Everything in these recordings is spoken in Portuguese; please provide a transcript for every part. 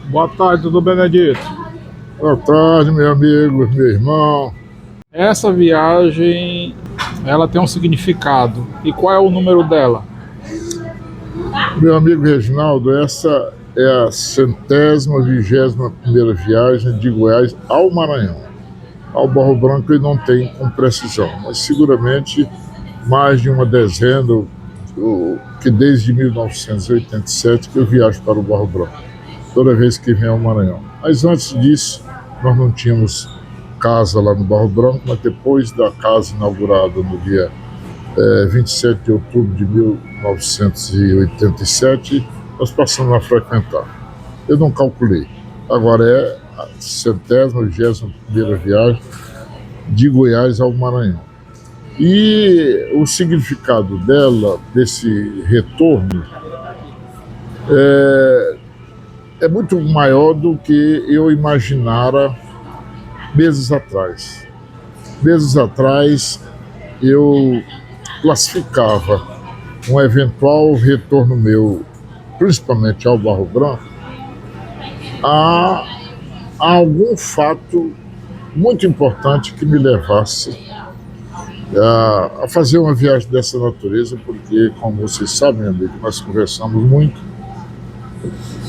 Boa tarde, tudo Benedito? Boa tarde, meu amigo, meu irmão. Essa viagem, ela tem um significado. E qual é o número dela? Meu amigo Reginaldo, essa é a 121ª viagem de Goiás ao Maranhão. Ao Barro Branco ele não tem com precisão, mas seguramente mais de uma dezena, que desde 1987 que eu viajo para o Barro Branco, toda vez que venho ao Maranhão. Mas antes disso, nós não tínhamos casa lá no Barro Branco, mas depois da casa inaugurada no dia 27 de outubro de 1987, nós passamos a frequentar. Eu não calculei. Agora é a 121ª viagem de Goiás ao Maranhão. E o significado dela, desse retorno, é muito maior do que eu imaginara meses atrás. Meses atrás, eu classificava um eventual retorno meu, principalmente ao Barro Branco, a algum fato muito importante que me levasse a fazer uma viagem dessa natureza, porque, como vocês sabem, amigo, nós conversamos muito,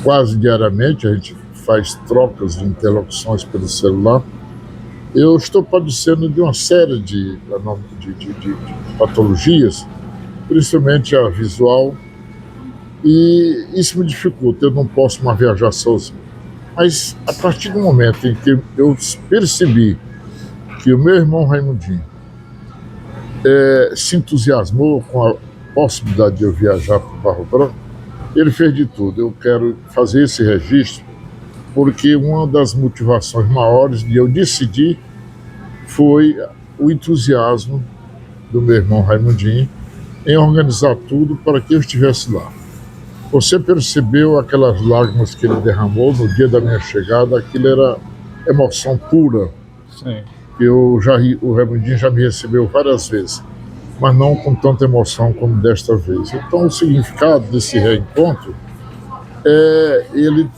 quase diariamente, a gente faz trocas de interlocuções pelo celular. Eu estou padecendo de uma série de patologias, principalmente a visual, e isso me dificulta, eu não posso mais viajar sozinho. Mas a partir do momento em que eu percebi que o meu irmão Raimundinho se entusiasmou com a possibilidade de eu viajar para o Barro Branco, ele fez de tudo. Eu quero fazer esse registro porque uma das motivações maiores de eu decidir foi o entusiasmo do meu irmão Raimundinho em organizar tudo para que eu estivesse lá. Você percebeu aquelas lágrimas que ele derramou no dia da minha chegada? Aquilo era emoção pura. Sim. O Raimundinho já me recebeu várias vezes, mas não com tanta emoção como desta vez. Então, o significado desse reencontro ele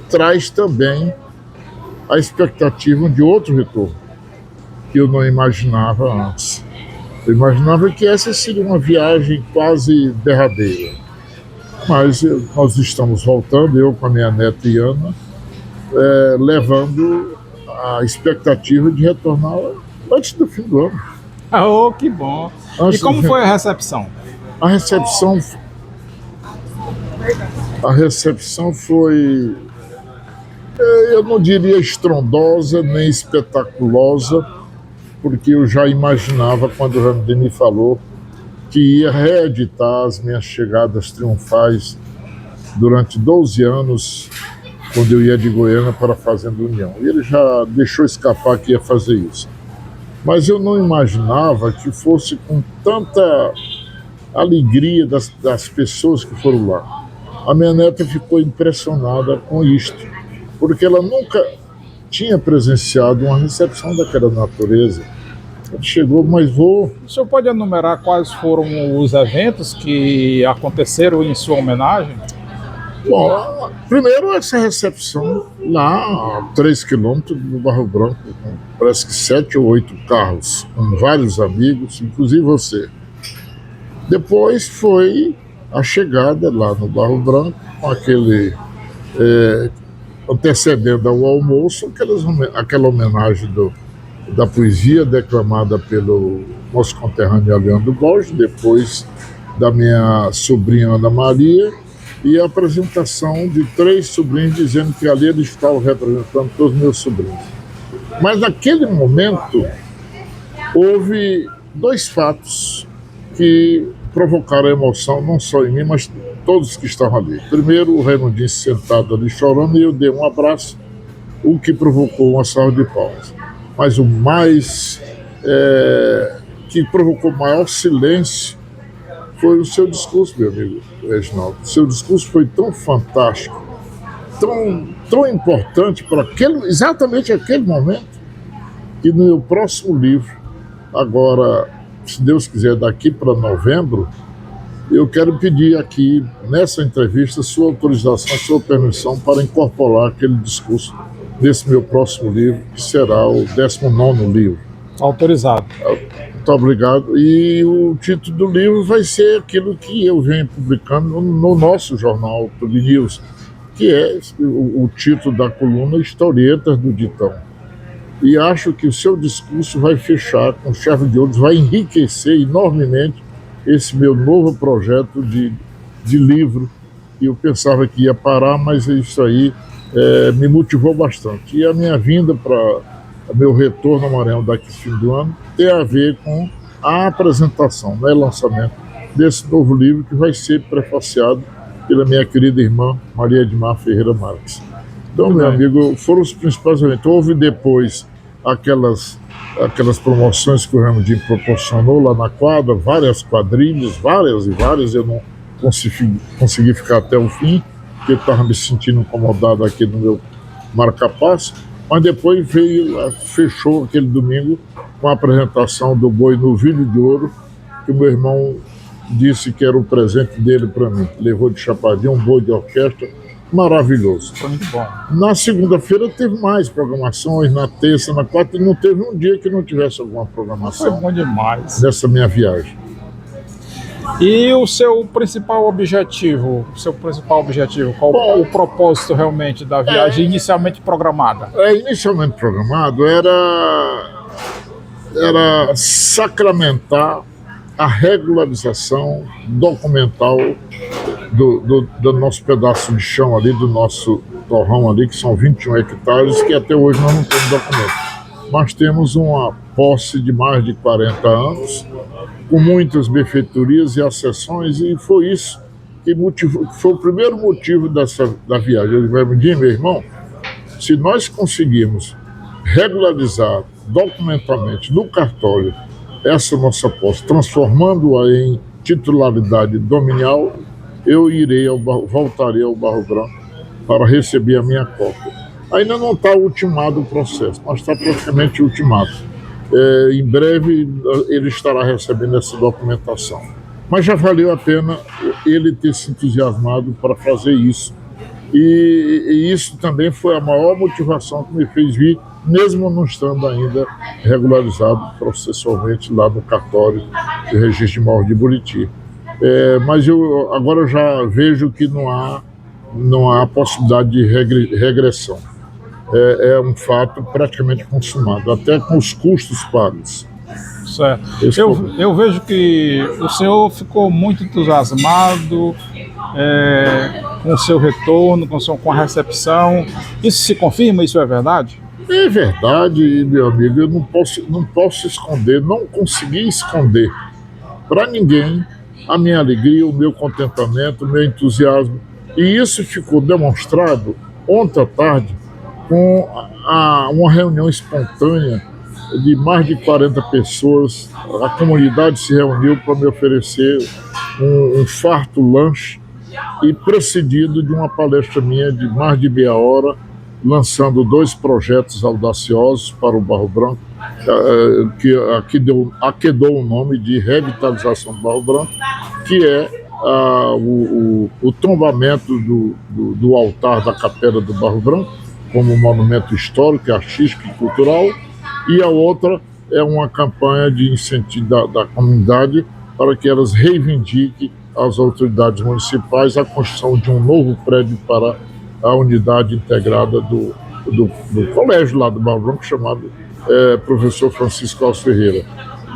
traz também a expectativa de outro retorno, que eu não imaginava antes. Eu imaginava que essa seria uma viagem quase derradeira. Mas nós estamos voltando, eu com a minha neta Iana, levando a expectativa de retornar antes do fim do ano. Oh, que bom. E como foi a recepção? A recepção, a recepção foi, eu não diria estrondosa nem espetaculosa, porque eu já imaginava quando o Raimundinho me falou que ia reeditar as minhas chegadas triunfais durante 12 anos, quando eu ia de Goiânia para a Fazenda União. E ele já deixou escapar que ia fazer isso. Mas eu não imaginava que fosse com tanta alegria das pessoas que foram lá. A minha neta ficou impressionada com isto, porque ela nunca tinha presenciado uma recepção daquela natureza. Chegou, mas O senhor pode enumerar quais foram os eventos que aconteceram em sua homenagem? Bom, primeiro essa recepção lá a 3 quilômetros do Barro Branco, com parece que 7 ou 8 carros, com vários amigos, inclusive você. Depois foi a chegada lá no Barro Branco, com aquele antecedendo ao almoço, aquela homenagem da poesia declamada pelo nosso conterrâneo Leandro Borges, depois da minha sobrinha Ana Maria, e a apresentação de 3 sobrinhos dizendo que ali eles estavam representando todos os meus sobrinhos. Mas naquele momento houve 2 fatos que provocaram emoção, não só em mim, mas todos que estavam ali. Primeiro, o Raimundinho sentado ali chorando, e eu dei um abraço, o que provocou uma salva de palmas. Mas o mais que provocou maior silêncio foi o seu discurso, meu amigo Reginaldo. O seu discurso foi tão fantástico, tão importante para exatamente aquele momento, que no meu próximo livro, agora, se Deus quiser, daqui para novembro, eu quero pedir aqui, nessa entrevista, sua autorização, sua permissão para incorporar aquele discurso nesse meu próximo livro, que será o 19º livro. Autorizado. Muito obrigado. E o título do livro vai ser aquilo que eu venho publicando no nosso jornal, Tubi News, que é o título da coluna Historietas do Ditão. E acho que o seu discurso vai fechar com chave de ouro, vai enriquecer enormemente esse meu novo projeto de livro. E eu pensava que ia parar, mas isso aí me motivou bastante. E a minha vinda para meu retorno ao Maranhão daqui fim do ano tem a ver com a apresentação, né, lançamento desse novo livro que vai ser prefaciado pela minha querida irmã Maria Edmar Ferreira Marques. Então, meu amigo, foram os principais eventos. Houve depois aquelas promoções que o Raimundinho proporcionou lá na quadra, várias quadrilhas, várias, eu não consegui ficar até o fim, porque eu estava me sentindo incomodado aqui no meu marca-passo, mas depois fechou aquele domingo com a apresentação do Boi Novilho de Ouro, que o meu irmão disse que era o presente dele para mim. Levou de chapadinha um boi de orquestra maravilhoso. Foi muito bom. Na segunda-feira teve mais programações, na terça, na quarta, e não teve um dia que não tivesse alguma programação. Foi bom demais. Nessa minha viagem. E o seu principal objetivo? Qual o propósito realmente da viagem inicialmente programada? Inicialmente programado era sacramentar a regularização documental do nosso pedaço de chão ali, do nosso torrão ali, que são 21 hectares, que até hoje nós não temos documento. Mas temos uma posse de mais de 40 anos, com muitas benfeitorias e acessões, e foi isso que foi o primeiro motivo da viagem. Eu disse, meu irmão, se nós conseguirmos regularizar documentalmente no cartório essa nossa posse, transformando-a em titularidade dominial, eu voltarei ao Barro Branco para receber a minha cópia. Ainda não está ultimado o processo, mas está praticamente ultimado. Em breve ele estará recebendo essa documentação. Mas já valeu a pena ele ter se entusiasmado para fazer isso. E isso também foi a maior motivação que me fez vir, mesmo não estando ainda regularizado processualmente lá no cartório de registro de imóveis de Buriti. Mas agora eu já vejo que não há possibilidade de regressão. É um fato praticamente consumado, até com os custos pagos. Certo. Eu vejo que o senhor ficou muito entusiasmado com o seu retorno, com a recepção. Isso se confirma? Isso é verdade? É verdade, meu amigo. Eu não posso esconder, não consegui esconder para ninguém a minha alegria, o meu contentamento, o meu entusiasmo. E isso ficou demonstrado ontem à tarde com uma reunião espontânea de mais de 40 pessoas. A comunidade se reuniu para me oferecer um farto lanche e precedido de uma palestra minha de mais de meia hora, lançando 2 projetos audaciosos para o Barro Branco, que dou o nome de revitalização do Barro Branco, que é o tombamento do altar da Capela do Barro Branco, como um monumento histórico, artístico e cultural, e a outra é uma campanha de incentivo da comunidade para que elas reivindiquem às autoridades municipais a construção de um novo prédio para a unidade integrada do colégio lá do Barro Branco, chamado Professor Francisco Alves Ferreira.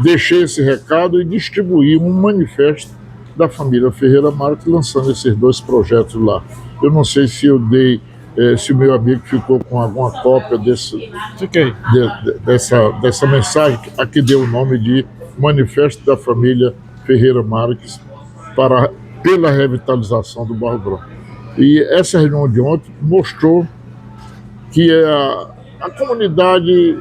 Deixei esse recado e distribuí um manifesto da família Ferreira Marques, lançando esses 2 projetos lá. Eu não sei se se o meu amigo ficou com alguma cópia dessa mensagem, a que deu o nome de Manifesto da Família Ferreira Marques pela revitalização do Barro Branco. E essa reunião de ontem mostrou que a comunidade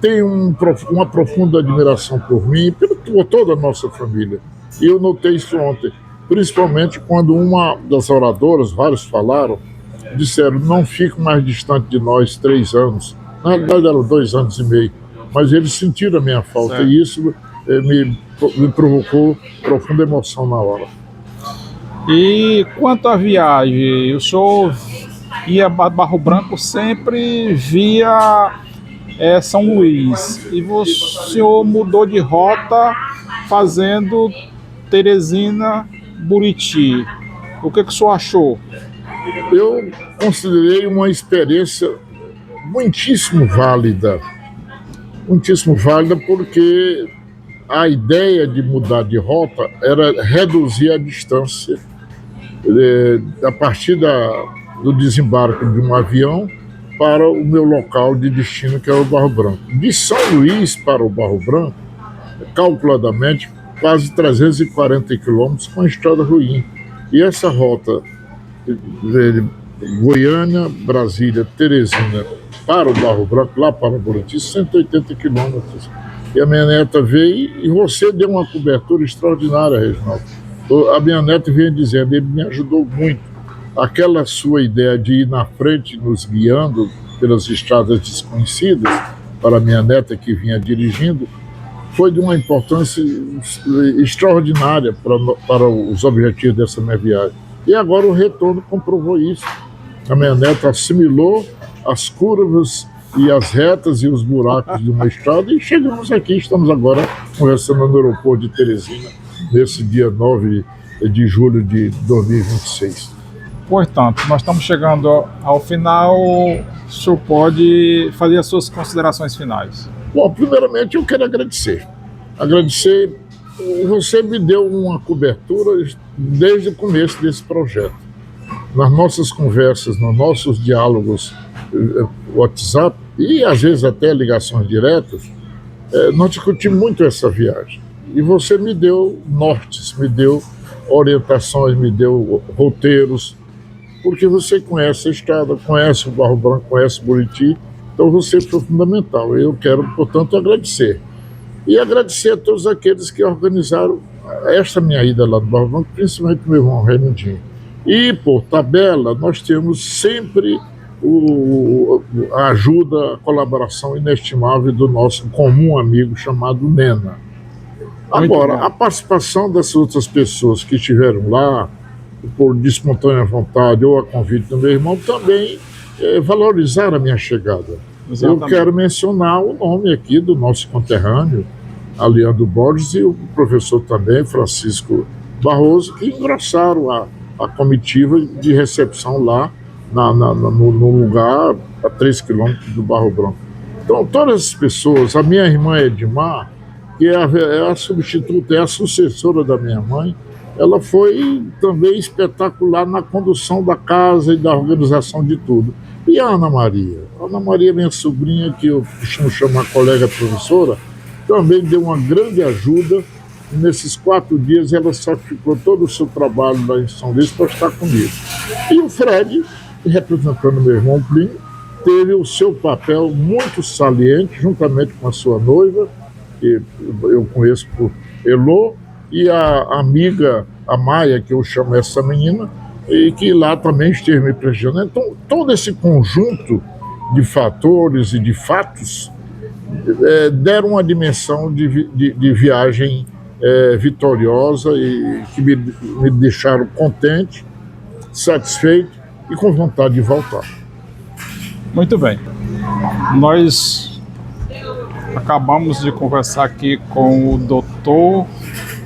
tem uma profunda admiração por mim e por toda a nossa família. E eu notei isso ontem, principalmente quando uma das oradoras, vários falaram, disseram, não fico mais distante de nós 3 anos. Na verdade eram 2 anos e meio, mas eles sentiram a minha falta, certo. E isso me provocou profunda emoção na hora. E quanto à viagem, o senhor ia a Barro Branco sempre via São Luís, e o senhor mudou de rota fazendo Teresina, Buriti. O que o senhor achou? Eu considerei uma experiência muitíssimo válida porque a ideia de mudar de rota era reduzir a distância a partir do desembarque de um avião para o meu local de destino, que era o Barro Branco. De São Luís para o Barro Branco, calculadamente, quase 340 quilômetros com estrada ruim. E essa rota de Goiânia, Brasília, Teresina para o Barro Branco, lá para Buriti, 180 quilômetros. E a minha neta veio e você deu uma cobertura extraordinária, Reginaldo. A minha neta vinha dizendo, ele me ajudou muito. Aquela sua ideia de ir na frente, nos guiando pelas estradas desconhecidas, para a minha neta que vinha dirigindo, foi de uma importância extraordinária para os objetivos dessa minha viagem. E agora o retorno comprovou isso. A minha neta assimilou as curvas e as retas e os buracos de uma estrada e chegamos aqui, estamos agora conversando no aeroporto de Teresina, nesse dia 9 de julho de 2026. Portanto, nós estamos chegando ao final. O senhor pode fazer as suas considerações finais. Bom, primeiramente eu quero agradecer. Você me deu uma cobertura desde o começo desse projeto. Nas nossas conversas, nos nossos diálogos WhatsApp e às vezes até ligações diretas, nós discutimos muito essa viagem. E você me deu nortes, me deu orientações, me deu roteiros, porque você conhece a estrada, conhece o Barro Branco, conhece o Buriti, então você foi fundamental. Eu quero, portanto, agradecer. E agradecer a todos aqueles que organizaram esta minha ida lá no Barro Branco, principalmente o meu irmão Raimundinho. E, por tabela, nós temos sempre a ajuda, a colaboração inestimável do nosso comum amigo chamado Nena. Agora, a participação dessas outras pessoas que estiveram lá, de espontânea vontade ou a convite do meu irmão, também valorizaram a minha chegada. Exatamente. Eu quero mencionar o nome aqui do nosso conterrâneo, Aliando Borges, e o professor também, Francisco Barroso, que engrossaram a comitiva de recepção lá no lugar a 3 quilômetros do Barro Branco. Então, todas as pessoas, a minha irmã Edmar, que é a substituta, é a sucessora da minha mãe, ela foi também espetacular na condução da casa e da organização de tudo. E a Ana Maria, minha sobrinha, que eu costumo chamar colega professora, também deu uma grande ajuda. Nesses 4 dias ela sacrificou todo o seu trabalho lá em São Luís para estar comigo. E o Fred, representando meu irmão Plínio, teve o seu papel muito saliente, juntamente com a sua noiva, que eu conheço por Elô, e a amiga, a Maia, que eu chamo essa menina, e que lá também esteve me prestigiando. Então, todo esse conjunto de fatores e de fatos deram uma dimensão de viagem vitoriosa e que me deixaram contente, satisfeito e com vontade de voltar. Muito bem. Nós acabamos de conversar aqui com o Dr.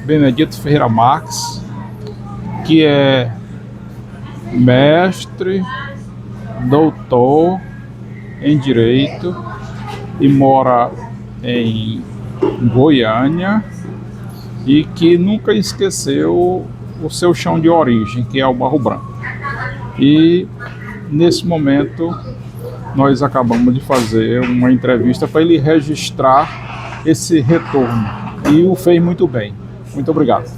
Benedito Ferreira Marques, que é mestre, doutor em Direito e mora em Goiânia e que nunca esqueceu o seu chão de origem, que é o Barro Branco. E nesse momento nós acabamos de fazer uma entrevista para ele registrar esse retorno e o fez muito bem. Muito obrigado.